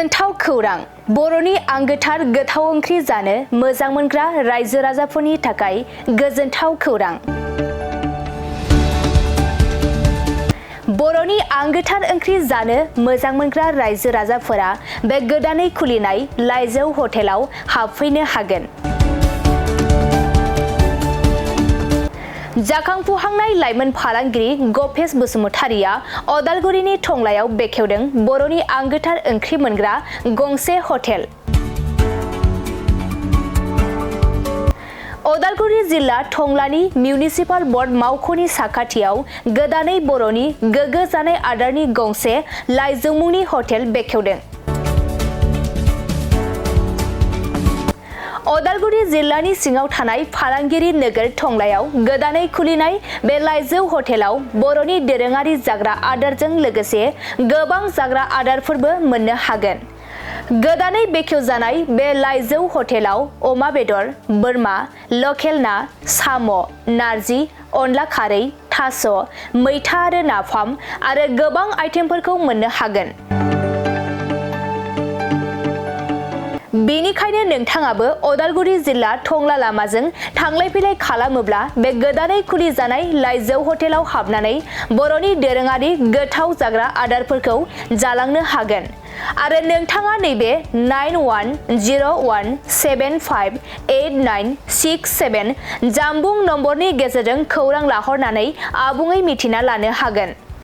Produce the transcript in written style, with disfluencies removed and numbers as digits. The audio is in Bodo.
गोजोनथाव खौरां बर'नि आंगोथार गोथाव ओंख्रि जानो मोजां मोनग्रा रायजो राजाफोरनि थाखाय गोजोनथाव खौरां। बर'नि आंगोथार ओंख्रि जानो मोजां मोनग्रा रायजो राजाफोरा बे गोदानै खुलिनाय लाइजौ हटेलाव हाबफैनो हागोन। जाखांफुहांनाय लाइमोन फालांगिरि गपेश बसुमतारिया अदालगुरिनि टंलायाव बेखेवदों बर'नि आंगोथार ओंख्रि मोनग्रा गंसे हटेल। अदालगुरि जिल्ला टंलानि मिउनिसिपाल बर्ड मावख'नि साखाथियाव गोदानै बर'नि गोग्गो जानाय आदारनि गंसे लाइजौ मुंनि हटेल बेखेवदों। अदालगुरि जिल्लानि सिङाव थानाय फालांगिरि नोगोर टंलायाव गोदानै खुलिनाय बे लाइजौ हटेलाव बर'नि दोरोङारि जाग्रा आदारजों लोगोसे गोबां जाग्रा आदारफोरबो मोननो हागोन। गोदानै बेखेवजानाय बे लाइजौ हटेलाव अमा बेदर, बोरमा, लकेल ना, साम', नारजि, अनला खारै, थास', मैथा आरो नाफाम आरो गोबां आइटेमफोरखौ मोननो हागोन। बेनिखायनो नोंथाङाबो अदालगुरि जिल्ला टंला लामाजों थांलाय फैलाय खालामोब्ला बे गोदानै खुलि जानाय लाइजौ हटेलाव हाबनानै बर'नि दोरोङारि गोथाव जाग्रा आदारफोरखौ जालांनो हागोन। आरो नोंथाङा नैबे 9101758967 जानबुं नम्बरनि गेजेरजों खौरां लाहरनानै आबुङै मिथिना लानो हागोन।